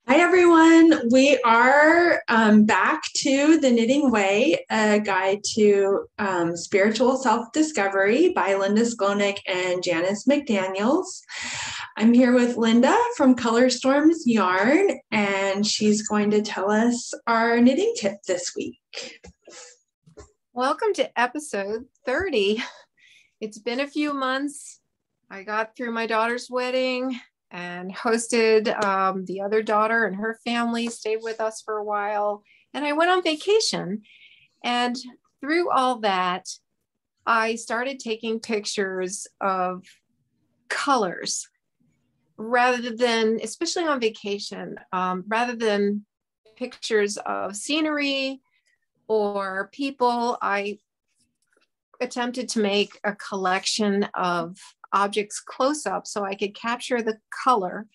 Hi, everyone. We are back to The Knitting Way, a guide to spiritual self discovery by Linda Skolnick and Janice McDaniels. I'm here with Linda from Color Storms Yarn, and she's going to tell us our knitting tip this week. Welcome to episode 30. It's been a few months. I got through my daughter's wedding and hosted the other daughter and her family, stayed with us for a while. And I went on vacation. And through all that, I started taking pictures of colors rather than, especially on vacation, rather than pictures of scenery or people. I attempted to make a collection of objects close up so I could capture the color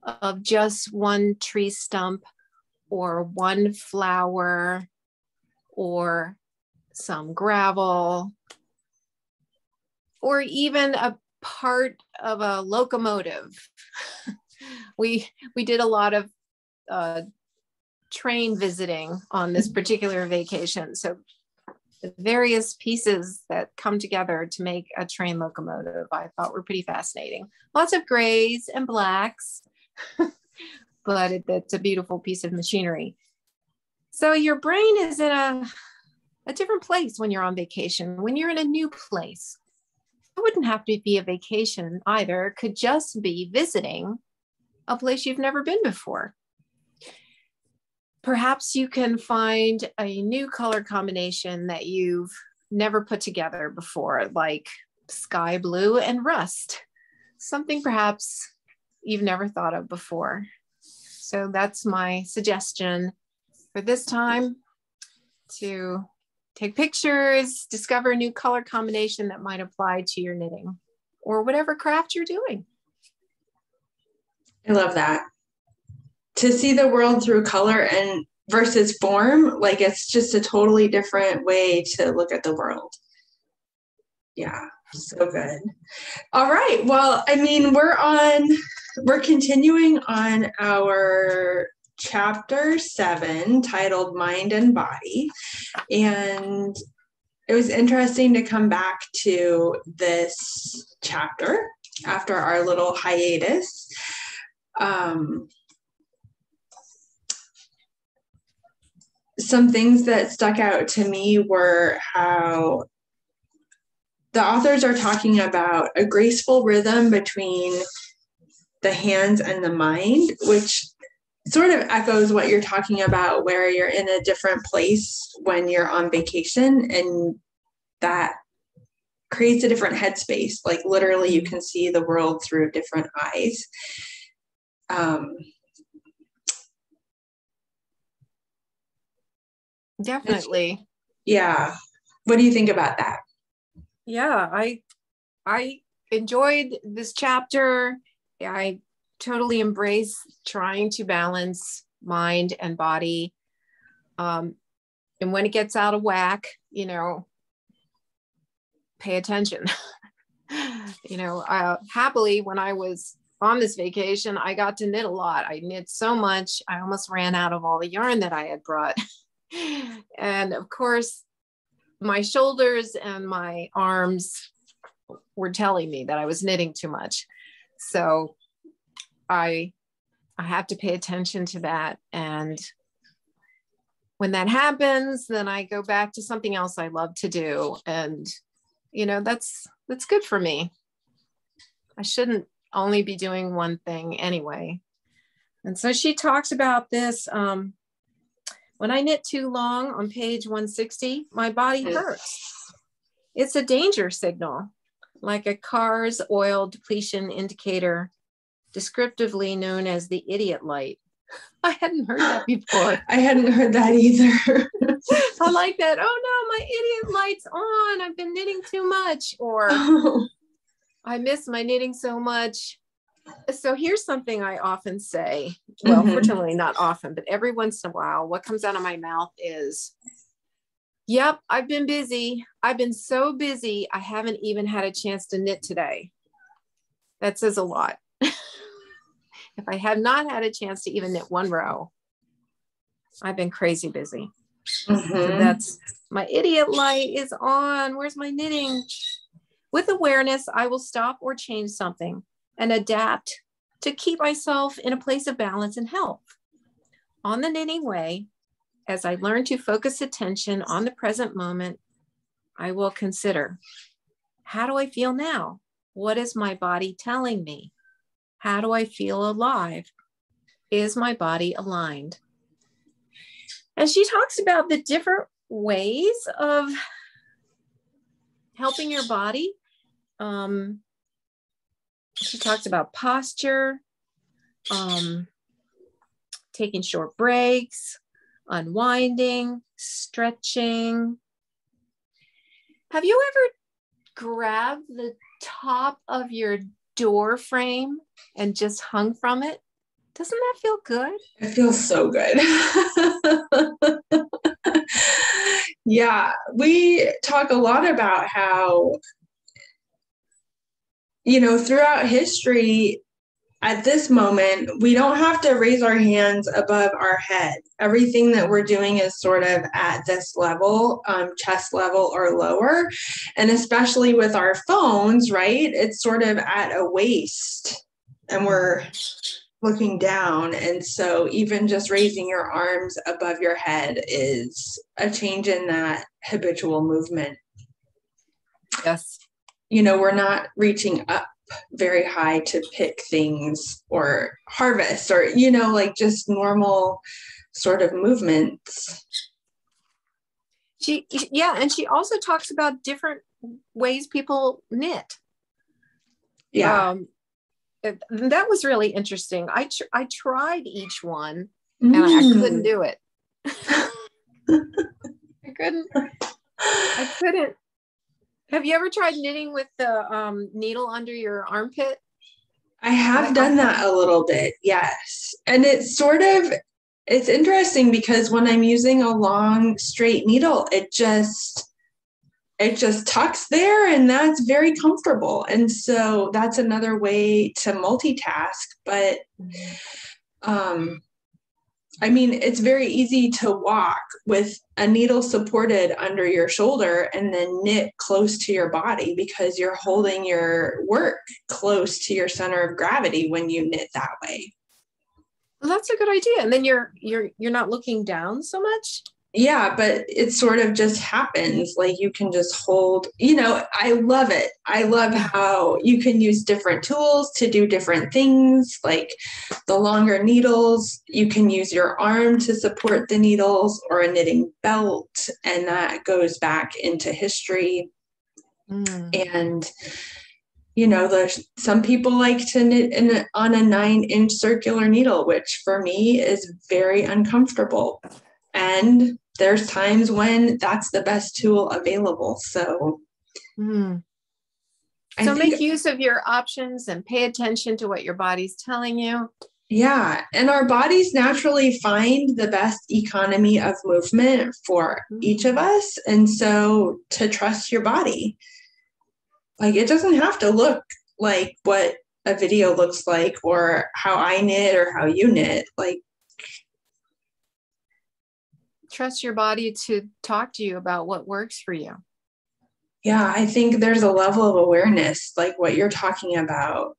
of just one tree stump or one flower or some gravel or even a part of a locomotive. we did a lot of train visiting on this particular vacation. So the various pieces that come together to make a train locomotive, I thought were pretty fascinating. Lots of grays and blacks, but it's a beautiful piece of machinery. So your brain is in a different place when you're on vacation, when you're in a new place. It wouldn't have to be a vacation either. It could just be visiting a place you've never been before. Perhaps you can find a new color combination that you've never put together before, like sky blue and rust, something perhaps you've never thought of before. So that's my suggestion for this time, to take pictures, discover a new color combination that might apply to your knitting or whatever craft you're doing. I love that. To see the world through color and versus form, like it's just a totally different way to look at the world. Yeah, so good. All right. Well, I mean, we're continuing on our chapter 7 titled Mind and Body. And it was interesting to come back to this chapter after our little hiatus. Some things that stuck out to me were how the authors are talking about a graceful rhythm between the hands and the mind, which sort of echoes what you're talking about, where you're in a different place when you're on vacation, and that creates a different headspace. Like literally you can see the world through different eyes. Definitely. Yeah. What do you think about that? Yeah, I enjoyed this chapter. I totally embrace trying to balance mind and body. And when it gets out of whack, pay attention. Happily, when I was on this vacation, I got to knit a lot. I knit so much, I almost ran out of all the yarn that I had brought. And of course, my shoulders and my arms were telling me that I was knitting too much. So I have to pay attention to that. And when that happens, then I go back to something else I love to do. And, that's good for me. I shouldn't only be doing one thing anyway. And so she talks about this. When I knit too long on page 160, my body hurts. It's a danger signal, like a car's oil depletion indicator, descriptively known as the idiot light. I hadn't heard that before. I hadn't heard that either. I like that. Oh no, my idiot light's on. I've been knitting too much, or I miss my knitting so much. So here's something I often say. Well, fortunately not often, but every once in a while, what comes out of my mouth is, yep, I've been busy. I've been so busy, I haven't even had a chance to knit today. That says a lot. If I have not had a chance to even knit one row, I've been crazy busy. So that's my idiot light is on. Where's my knitting? With awareness, I will stop or change something and adapt to keep myself in a place of balance and health. On the knitting way, as I learn to focus attention on the present moment, I will consider, how do I feel now? What is my body telling me? How do I feel alive? Is my body aligned? And she talks about the different ways of helping your body. She talks about posture, taking short breaks, unwinding, stretching. Have you ever grabbed the top of your door frame and just hung from it? Doesn't that feel good? It feels so good. Yeah, we talk a lot about how, throughout history, at this moment, we don't have to raise our hands above our head. Everything that we're doing is sort of at this level, chest level or lower. And especially with our phones, right? It's sort of at a waist and we're looking down. And so even just raising your arms above your head is a change in that habitual movement. Yes. We're not reaching up very high to pick things or harvest or, like just normal sort of movements. And she also talks about different ways people knit. Yeah. That was really interesting. I tried each one and I couldn't do it. I couldn't. Have you ever tried knitting with the needle under your armpit? I have done that a little bit, yes. And it's interesting because when I'm using a long straight needle, it just tucks there and that's very comfortable. And so that's another way to multitask. But it's very easy to walk with a needle supported under your shoulder and then knit close to your body because you're holding your work close to your center of gravity when you knit that way. Well, that's a good idea. And then you're not looking down so much. Yeah, but it sort of just happens. Like you can just hold, I love it. I love how you can use different tools to do different things. Like the longer needles, you can use your arm to support the needles or a knitting belt. And that goes back into history. And, some people like to knit on a 9-inch circular needle, which for me is very uncomfortable. And there's times when that's the best tool available. So, make use of your options and pay attention to what your body's telling you. Yeah. And our bodies naturally find the best economy of movement for each of us. And so to trust your body, like it doesn't have to look like what a video looks like or how I knit or how you knit. Like, trust your body to talk to you about what works for you. Yeah, I think there's a level of awareness, like what you're talking about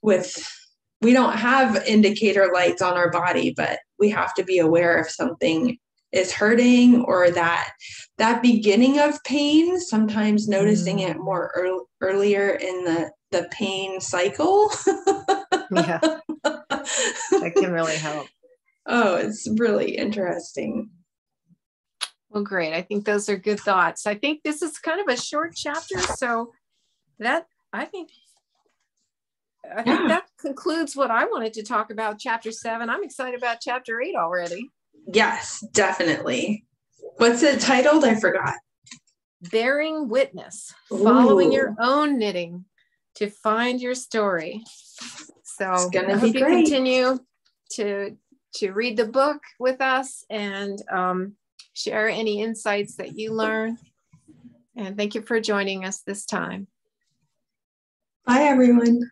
we don't have indicator lights on our body, but we have to be aware if something is hurting or that beginning of pain, sometimes noticing it more earlier in the pain cycle. Yeah, that can really help. Oh, it's really interesting. Well, great. I think those are good thoughts. I think this is kind of a short chapter. So I think that concludes what I wanted to talk about chapter 7. I'm excited about chapter 8 already. Yes, definitely. What's it titled? I forgot. Bearing Witness, Following Your Own Knitting to Find Your Story. So I hope you continue to read the book with us and share any insights that you learn. And thank you for joining us this time. Bye, everyone.